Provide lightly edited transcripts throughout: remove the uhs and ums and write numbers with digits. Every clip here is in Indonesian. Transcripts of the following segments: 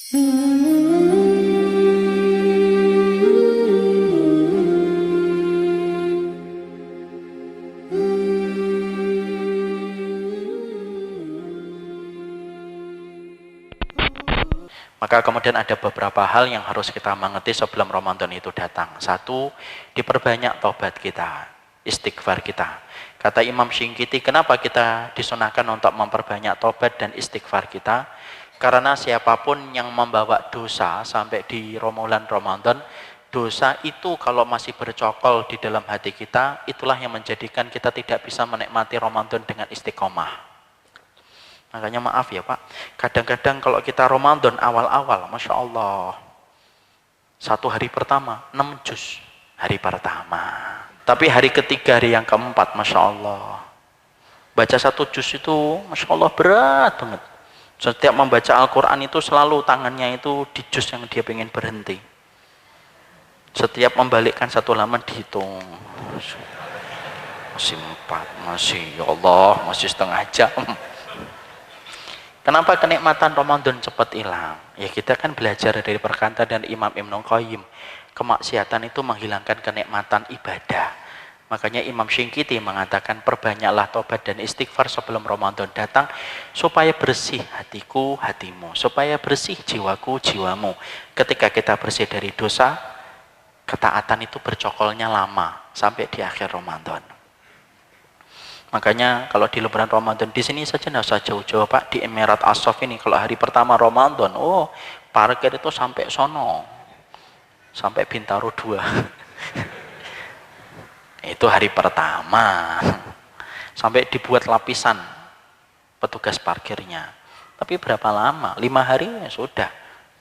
Maka kemudian ada beberapa hal yang harus kita mengerti sebelum Ramadan itu datang. Satu, diperbanyak taubat kita, istighfar kita. Kata Imam Syinqiti, kenapa kita disunahkan untuk memperbanyak taubat dan istighfar kita? Karena siapapun yang membawa dosa sampai di bulan Ramadan, dosa itu kalau masih bercokol di dalam hati kita, itulah yang menjadikan kita tidak bisa menikmati Ramadan dengan istiqomah. Makanya maaf ya Pak, kadang-kadang kalau kita Ramadan awal-awal, Masya Allah, satu hari pertama, 6 juz hari pertama. Tapi hari ketiga, hari yang keempat, Masya Allah, baca satu juz itu, Masya Allah berat banget. Setiap membaca Al-Quran itu selalu tangannya itu di juz yang dia pengen berhenti. Setiap membalikkan satu halaman dihitung. Masih 4, masih ya Allah, masih setengah jam. Kenapa kenikmatan Ramadan cepat hilang? Ya kita kan belajar dari perkataan dan Imam Ibnu Qayyim. Kemaksiatan itu menghilangkan kenikmatan ibadah. Makanya Imam Syinqiti mengatakan perbanyaklah tobat dan istighfar sebelum Ramadan datang supaya bersih hatiku, hatimu, supaya bersih jiwaku, jiwamu. Ketika kita bersih dari dosa, ketaatan itu bercokolnya lama sampai di akhir Ramadan. Makanya kalau di lebaran Ramadan di sini saja nggak usah jauh-jauh Pak, di Emirat Ashraf ini kalau hari pertama Ramadan, oh parkir itu sampai sono, sampai Bintaro 2. Itu hari pertama, sampai dibuat lapisan petugas parkirnya. Tapi berapa lama? 5 hari ya sudah.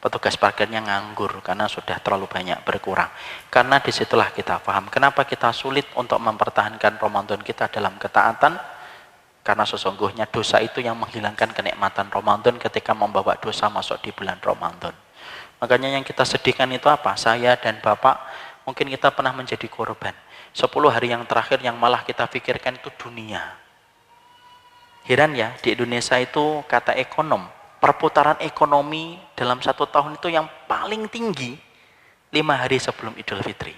Petugas parkirnya nganggur karena sudah terlalu banyak berkurang. Karena disitulah kita paham kenapa kita sulit untuk mempertahankan Ramadan kita dalam ketaatan. Karena sesungguhnya dosa itu yang menghilangkan kenikmatan Ramadan ketika membawa dosa masuk di bulan Ramadan. Makanya yang kita sedihkan itu apa? Saya dan Bapak mungkin kita pernah menjadi korban. 10 hari yang terakhir yang malah kita pikirkan itu dunia. Heran ya, di Indonesia itu kata ekonom, perputaran ekonomi dalam 1 tahun itu yang paling tinggi 5 hari sebelum Idul Fitri.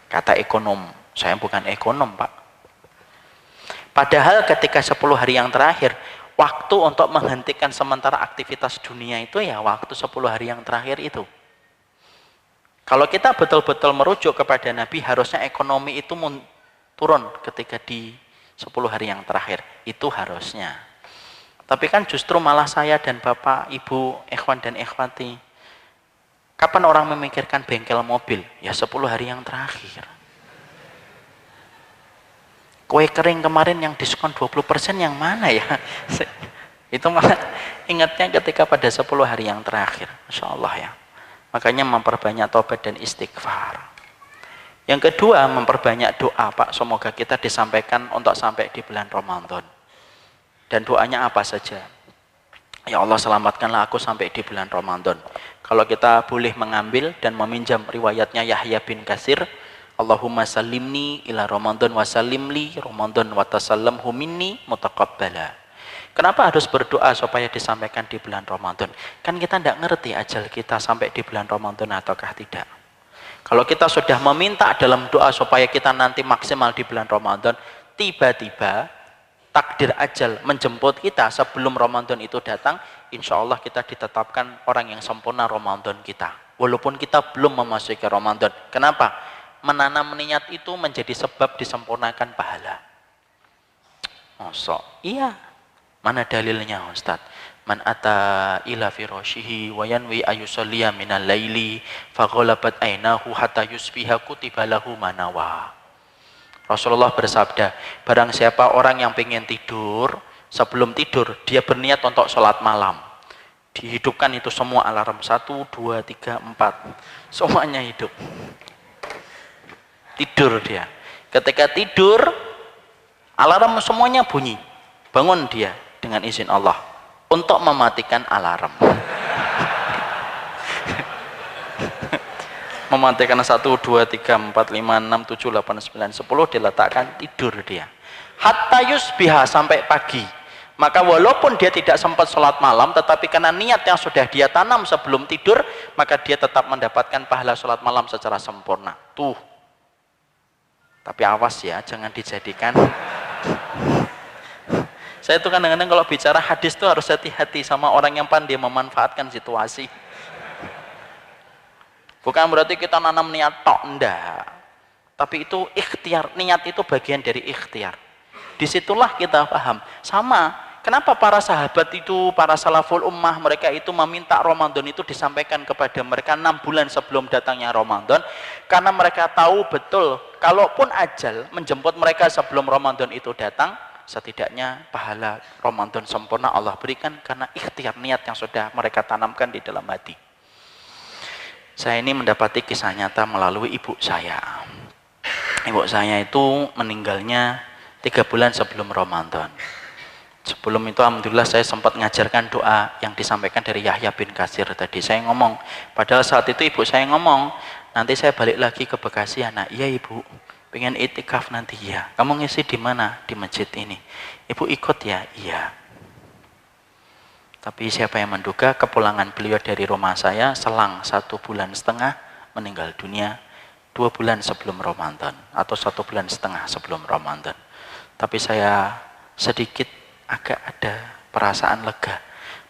Kata ekonom, saya bukan ekonom Pak. Padahal ketika 10 hari yang terakhir, waktu untuk menghentikan sementara aktivitas dunia itu ya waktu 10 hari yang terakhir itu. Kalau kita betul-betul merujuk kepada Nabi, harusnya ekonomi itu turun ketika di 10 hari yang terakhir. Itu harusnya. Tapi kan justru malah saya dan Bapak, Ibu, ikhwan dan ikhwati, kapan orang memikirkan bengkel mobil? Ya 10 hari yang terakhir. Kue kering kemarin yang diskon 20% yang mana ya? Itu malah ingatnya ketika pada 10 hari yang terakhir. Masya Allah ya. Makanya memperbanyak taubat dan istighfar. Yang kedua, memperbanyak doa Pak. Semoga kita disampaikan untuk sampai di bulan Ramadan. Dan doanya apa saja? Ya Allah selamatkanlah aku sampai di bulan Ramadan. Kalau kita boleh mengambil dan meminjam riwayatnya Yahya bin Katsir, Allahumma salimni ila Ramadan wa salimli Ramadan wa tasallamhu minni mutaqabbala. Kenapa harus berdoa supaya disampaikan di bulan Ramadan? Kan kita tidak ngerti ajal kita sampai di bulan Ramadan ataukah tidak. Kalau kita sudah meminta dalam doa supaya kita nanti maksimal di bulan Ramadan, tiba-tiba takdir ajal menjemput kita sebelum Ramadan itu datang, insya Allah kita ditetapkan orang yang sempurna Ramadan kita. Walaupun kita belum memasuki Ramadan. Kenapa? Menanam niat itu menjadi sebab disempurnakan pahala. Masa? Iya. Mana dalilnya Ustaz? Man ata ila firashihi wa yanwi ayusalliya minal laili faghalabat ainahu hatta yusbiha kutiba lahu manawa. Rasulullah bersabda, barang siapa orang yang pengen tidur, sebelum tidur dia berniat untuk sholat malam. Dihidupkan itu semua alarm 1, 2, 3, 4. Semuanya hidup. Tidur dia. Ketika tidur, alarm semuanya bunyi. Bangun dia dengan izin Allah untuk mematikan alarm. Mematikan 1, 2, 3, 4, 5, 6, 7, 8, 9, 10 diletakkan, tidur dia. Hatta yusbiha sampai pagi. Maka walaupun dia tidak sempat sholat malam, tetapi karena niat yang sudah dia tanam sebelum tidur, maka dia tetap mendapatkan pahala sholat malam secara sempurna. Tuh. Tapi awas ya, jangan dijadikan. Saya itu kadang-kadang kalau bicara hadis tuh harus hati-hati sama orang yang pandai memanfaatkan situasi. Bukan berarti kita nanam niat tok, enggak. Tapi itu ikhtiar, niat itu bagian dari ikhtiar. Disitulah kita paham. Sama, kenapa para sahabat itu, para salaful ummah, mereka itu meminta Ramadan itu disampaikan kepada mereka 6 bulan sebelum datangnya Ramadan. Karena mereka tahu betul, kalaupun ajal menjemput mereka sebelum Ramadan itu datang, setidaknya pahala Ramadan sempurna Allah berikan karena ikhtiar niat yang sudah mereka tanamkan di dalam hati. Saya ini mendapati kisah nyata melalui ibu saya. Ibu saya itu meninggalnya 3 bulan sebelum Ramadan. Sebelum itu alhamdulillah saya sempat mengajarkan doa yang disampaikan dari Yahya bin Katsir tadi. Saya ngomong, padahal saat itu ibu saya ngomong, nanti saya balik lagi ke Bekasi anak. Iya ibu, pengen itikaf nanti ya. Kamu ngisi di mana? Di masjid ini. Ibu ikut ya? Iya. Tapi siapa yang menduga kepulangan beliau dari rumah saya selang 1,5 bulan meninggal dunia 2 bulan sebelum Ramadan atau 1,5 bulan sebelum Ramadan. Tapi saya sedikit agak ada perasaan lega.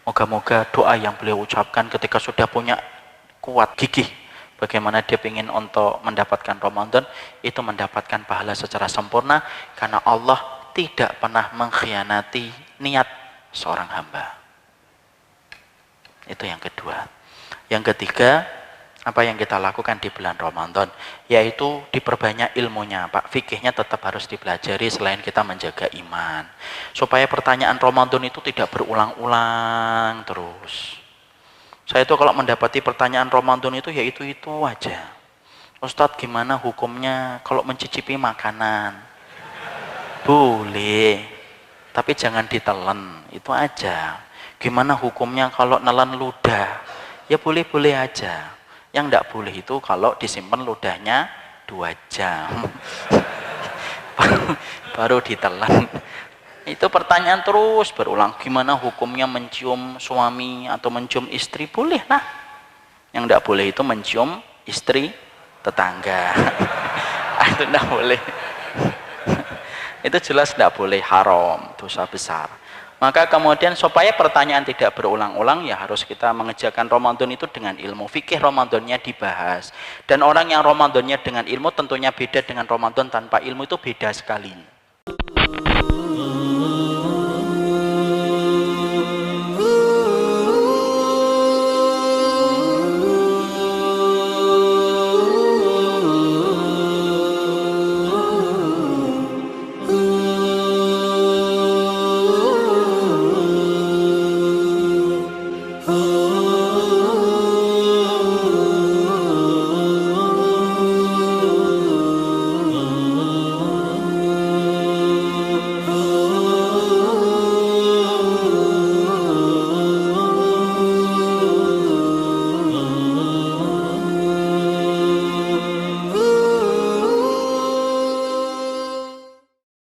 Moga-moga doa yang beliau ucapkan ketika sudah punya kuat gigih bagaimana dia ingin untuk mendapatkan Ramadan itu mendapatkan pahala secara sempurna karena Allah tidak pernah mengkhianati niat seorang hamba. Itu yang kedua. Yang ketiga, apa yang kita lakukan di bulan Ramadan, yaitu diperbanyak ilmunya, Pak. Fikihnya tetap harus dipelajari selain kita menjaga iman. Supaya pertanyaan Ramadan itu tidak berulang-ulang terus. Saya itu kalau mendapati pertanyaan Ramadan itu ya itu aja. Ustadz, gimana hukumnya kalau mencicipi makanan? Boleh, tapi jangan ditelan, itu aja. Gimana hukumnya kalau nelan ludah? Ya boleh-boleh aja. Yang tidak boleh itu kalau disimpan ludahnya 2 jam baru ditelan. Itu pertanyaan terus berulang. Gimana hukumnya mencium suami atau mencium istri? Boleh lah. Yang tidak boleh itu mencium istri tetangga. Itu tidak boleh. Itu jelas tidak boleh, haram, dosa besar. Maka kemudian supaya pertanyaan tidak berulang-ulang ya harus kita mengerjakan Ramadan itu dengan ilmu. Fikih Ramadannya dibahas. Dan orang yang Ramadannya dengan ilmu tentunya beda dengan Ramadan tanpa ilmu, itu beda sekali.